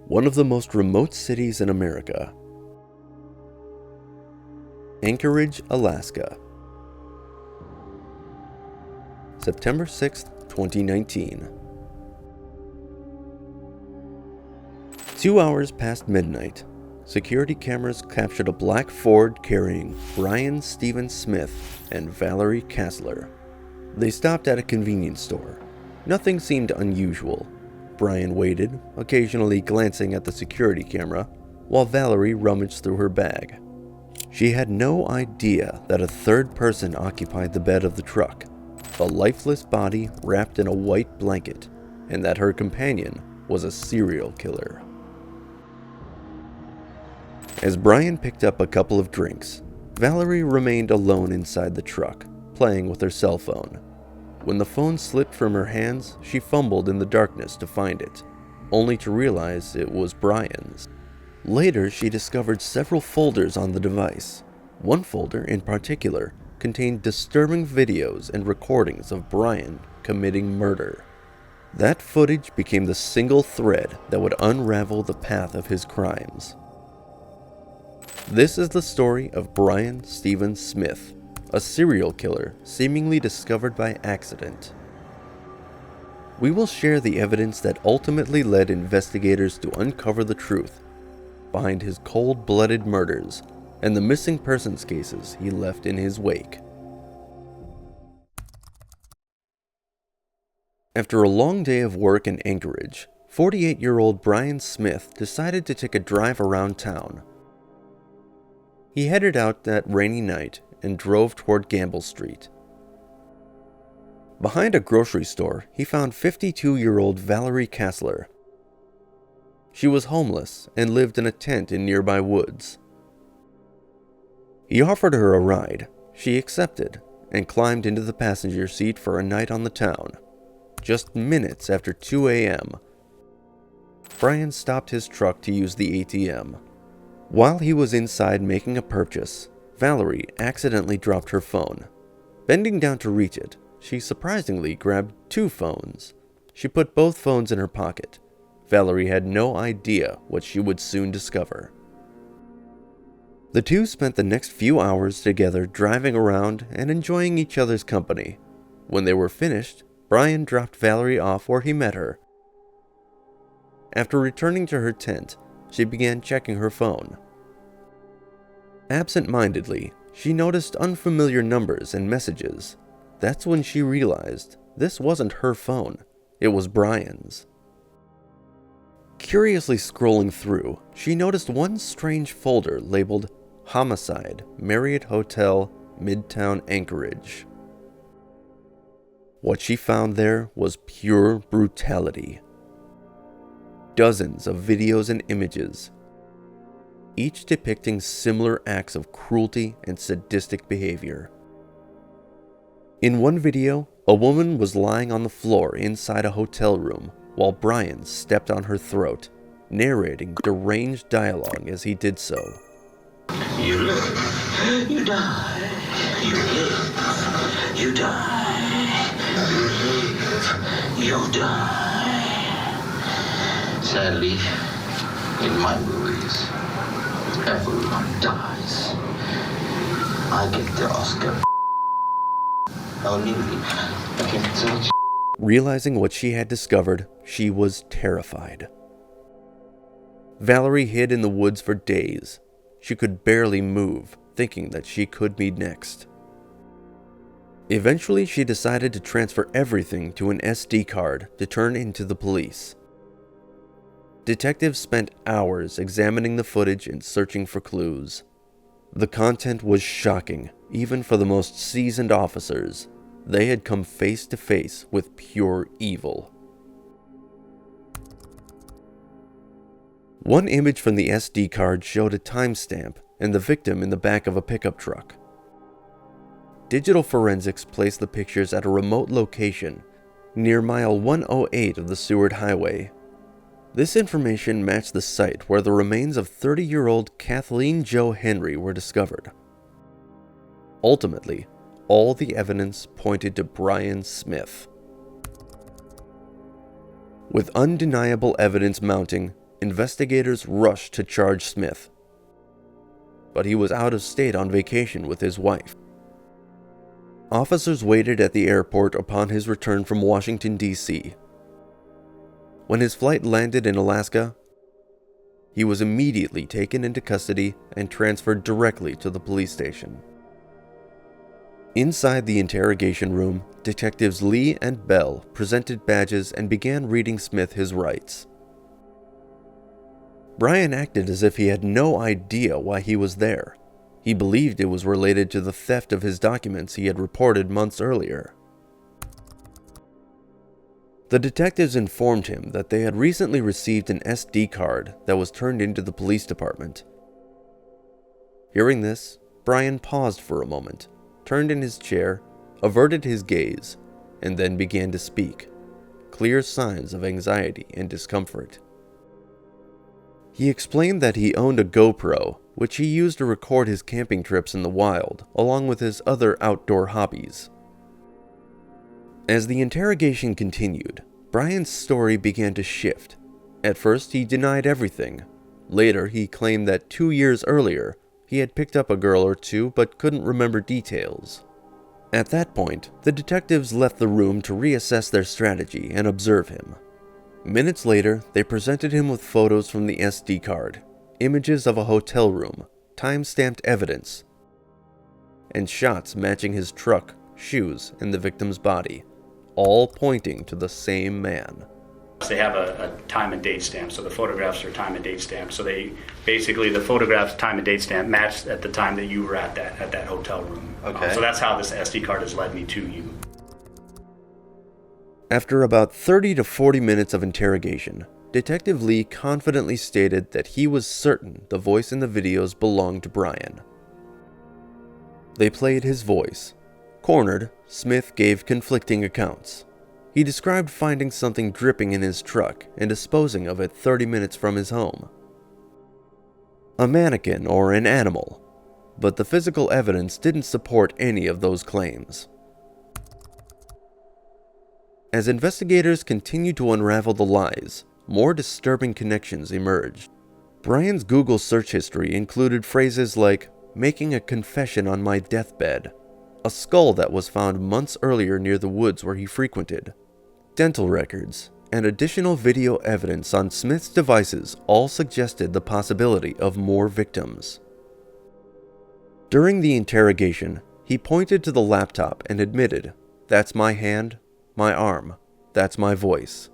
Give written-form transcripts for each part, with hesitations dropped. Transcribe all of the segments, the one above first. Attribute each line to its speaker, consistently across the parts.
Speaker 1: one of the most remote cities in America. Anchorage, Alaska. September 6, 2019. 2 hours past midnight, security cameras captured a black Ford carrying Brian Stephen Smith and Valerie Casler. They stopped at a convenience store. Nothing seemed unusual. Brian waited, occasionally glancing at the security camera, while Valerie rummaged through her bag. She had no idea that a third person occupied the bed of the truck, a lifeless body wrapped in a white blanket, and that her companion was a serial killer. As Brian picked up a couple of drinks, Valerie remained alone inside the truck, playing with her cell phone. When the phone slipped from her hands, she fumbled in the darkness to find it, only to realize it was Brian's. Later, she discovered several folders on the device. One folder in particular contained disturbing videos and recordings of Brian committing murder. That footage became the single thread that would unravel the path of his crimes. This is the story of Brian Stephen Smith, a serial killer seemingly discovered by accident. We will share the evidence that ultimately led investigators to uncover the truth behind his cold-blooded murders and the missing persons cases he left in his wake. After a long day of work in Anchorage, 48-year-old Brian Smith decided to take a drive around town. He headed out that rainy night and drove toward Gamble Street. Behind a grocery store, he found 52-year-old Valerie Casler. She was homeless and lived in a tent in nearby woods. He offered her a ride. She accepted and climbed into the passenger seat for a night on the town. Just minutes after 2 a.m., Brian stopped his truck to use the ATM. While he was inside making a purchase, Valerie accidentally dropped her phone. Bending down to reach it, she surprisingly grabbed 2 phones. She put both phones in her pocket. Valerie had no idea what she would soon discover. The two spent the next few hours together driving around and enjoying each other's company. When they were finished, Brian dropped Valerie off where he met her. After returning to her tent, she began checking her phone. Absent-mindedly, she noticed unfamiliar numbers and messages. That's when she realized this wasn't her phone, it was Brian's. Curiously scrolling through, she noticed one strange folder labeled Homicide, Marriott Hotel, Midtown Anchorage. What she found there was pure brutality. Dozens of videos and images, each depicting similar acts of cruelty and sadistic behavior. In one video, a woman was lying on the floor inside a hotel room while Brian stepped on her throat, narrating deranged dialogue as he did so.
Speaker 2: You live, you die, you live, you die, you live, you die. Sadly, in my movies, everyone dies. I get the Oscar. Only me. I can tell you.
Speaker 1: Realizing what she had discovered, she was terrified. Valerie hid in the woods for days. She could barely move, thinking that she could be next. Eventually, she decided to transfer everything to an SD card to turn into the police. Detectives spent hours examining the footage and searching for clues. The content was shocking, even for the most seasoned officers. They had come face to face with pure evil. One image from the SD card showed a timestamp and the victim in the back of a pickup truck. Digital forensics placed the pictures at a remote location near mile 108 of the Seward Highway. This information matched the site where the remains of 30-year-old Kathleen Jo Henry were discovered. Ultimately, all the evidence pointed to Brian Smith. With undeniable evidence mounting, investigators rushed to charge Smith. But he was out of state on vacation with his wife. Officers waited at the airport upon his return from Washington, D.C. When his flight landed in Alaska, he was immediately taken into custody and transferred directly to the police station. Inside the interrogation room, Detectives Lee and Bell presented badges and began reading Smith his rights. Brian acted as if he had no idea why he was there. He believed it was related to the theft of his documents he had reported months earlier. The detectives informed him that they had recently received an SD card that was turned into the police department. Hearing this, Brian paused for a moment, turned in his chair, averted his gaze, and then began to speak, clear signs of anxiety and discomfort. He explained that he owned a GoPro, which he used to record his camping trips in the wild, along with his other outdoor hobbies. As the interrogation continued, Brian's story began to shift. At first, he denied everything. Later, he claimed that 2 years earlier, he had picked up a girl or two but couldn't remember details. At that point, the detectives left the room to reassess their strategy and observe him. Minutes later, they presented him with photos from the SD card, images of a hotel room, time-stamped evidence, and shots matching his truck, shoes, and the victim's body, all pointing to the same man.
Speaker 3: They have a time and date stamp, so the photographs are time and date stamped. So they basically, the photographs time and date stamp matched at the time that you were at that hotel room.
Speaker 4: Okay.
Speaker 3: So that's how this SD card has led me to you.
Speaker 1: After about 30 to 40 minutes of interrogation, Detective Lee confidently stated that he was certain the voice in the videos belonged to Brian. They played his voice. Cornered, Smith gave conflicting accounts. He described finding something dripping in his truck and disposing of it 30 minutes from his home. A mannequin or an animal, but the physical evidence didn't support any of those claims. As investigators continued to unravel the lies, more disturbing connections emerged. Brian's Google search history included phrases like, "making a confession on my deathbed," a skull that was found months earlier near the woods where he frequented, dental records, and additional video evidence on Smith's devices all suggested the possibility of more victims. During the interrogation, he pointed to the laptop and admitted, "That's my hand, my arm, that's my voice."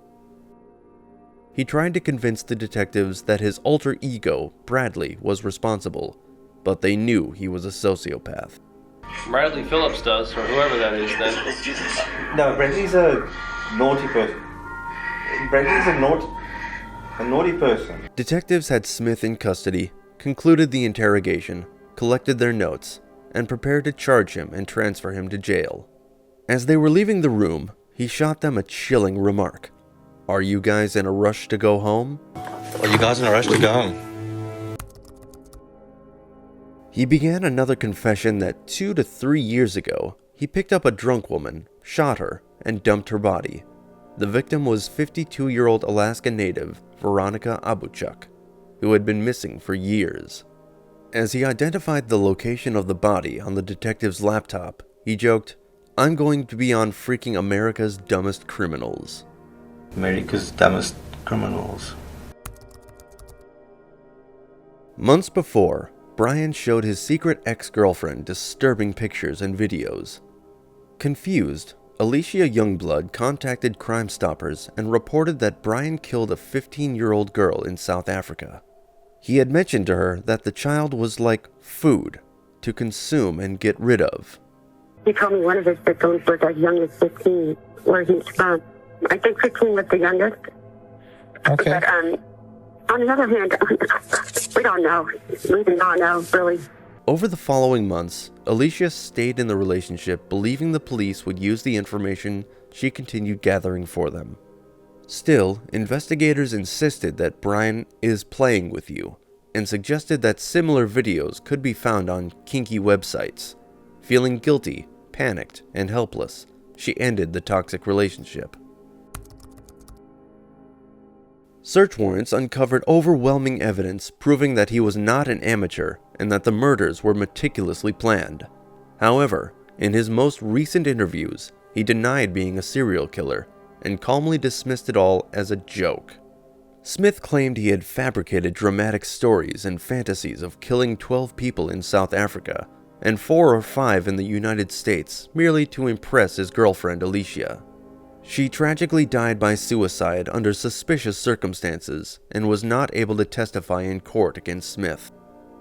Speaker 1: He tried to convince the detectives that his alter ego, Bradley, was responsible, but they knew he was a sociopath.
Speaker 5: Bradley Phillips does, or whoever that is then.
Speaker 4: No, Bradley's a naughty person. Bradley's a naughty person.
Speaker 1: Detectives had Smith in custody, concluded the interrogation, collected their notes, and prepared to charge him and transfer him to jail. As they were leaving the room, he shot them a chilling remark. "Are you guys in a rush to go home?"
Speaker 6: Are you guys in a rush to go home?
Speaker 1: He began another confession that 2 to 3 years ago, he picked up a drunk woman, shot her, and dumped her body. The victim was 52-year-old Alaska native Veronica Abuchuk, who had been missing for years. As he identified the location of the body on the detective's laptop, he joked, "I'm going to be on freaking America's Dumbest Criminals."
Speaker 4: America's Dumbest Criminals.
Speaker 1: Months before, Brian showed his secret ex-girlfriend disturbing pictures and videos. Confused, Alicia Youngblood contacted Crime Stoppers and reported that Brian killed a 15-year-old girl in South Africa. He had mentioned to her that the child was like food to consume and get rid of.
Speaker 7: He told me one of his victims was as young as 15, where he's from. I think 15 was the youngest.
Speaker 6: Okay.
Speaker 7: But on the other hand, we don't know. We do not know, really.
Speaker 1: Over the following months, Alicia stayed in the relationship, believing the police would use the information she continued gathering for them. Still, investigators insisted that Brian is playing with you, and suggested that similar videos could be found on kinky websites. Feeling guilty, panicked, and helpless, she ended the toxic relationship. Search warrants uncovered overwhelming evidence proving that he was not an amateur and that the murders were meticulously planned. However, in his most recent interviews, he denied being a serial killer and calmly dismissed it all as a joke. Smith claimed he had fabricated dramatic stories and fantasies of killing 12 people in South Africa and 4 or 5 in the United States merely to impress his girlfriend Alicia. She tragically died by suicide under suspicious circumstances and was not able to testify in court against Smith.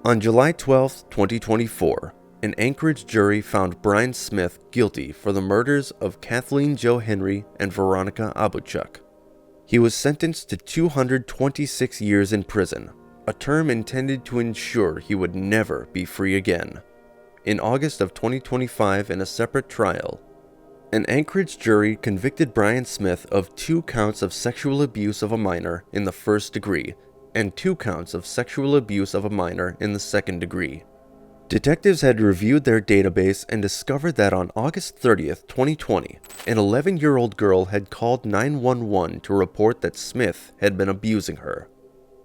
Speaker 1: On July 12, 2024, an Anchorage jury found Brian Smith guilty for the murders of Kathleen Jo Henry and Veronica Abuchuk. He was sentenced to 226 years in prison, a term intended to ensure he would never be free again. In August of 2025, in a separate trial, an Anchorage jury convicted Brian Smith of 2 counts of sexual abuse of a minor in the first degree and 2 counts of sexual abuse of a minor in the second degree. Detectives had reviewed their database and discovered that on August 30th, 2020, an 11-year-old girl had called 911 to report that Smith had been abusing her.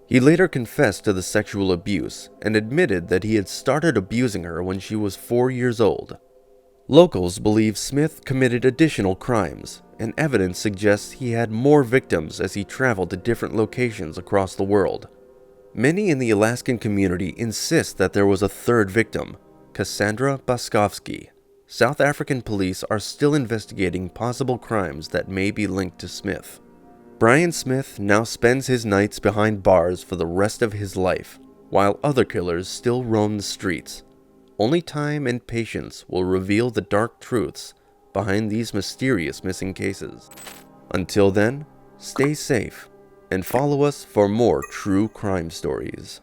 Speaker 1: He later confessed to the sexual abuse and admitted that he had started abusing her when she was 4 years old. Locals believe Smith committed additional crimes, and evidence suggests he had more victims as he traveled to different locations across the world. Many in the Alaskan community insist that there was a third victim, Cassandra Boskovsky. South African police are still investigating possible crimes that may be linked to Smith. Brian Smith now spends his nights behind bars for the rest of his life, while other killers still roam the streets. Only time and patience will reveal the dark truths behind these mysterious missing cases. Until then, stay safe and follow us for more true crime stories.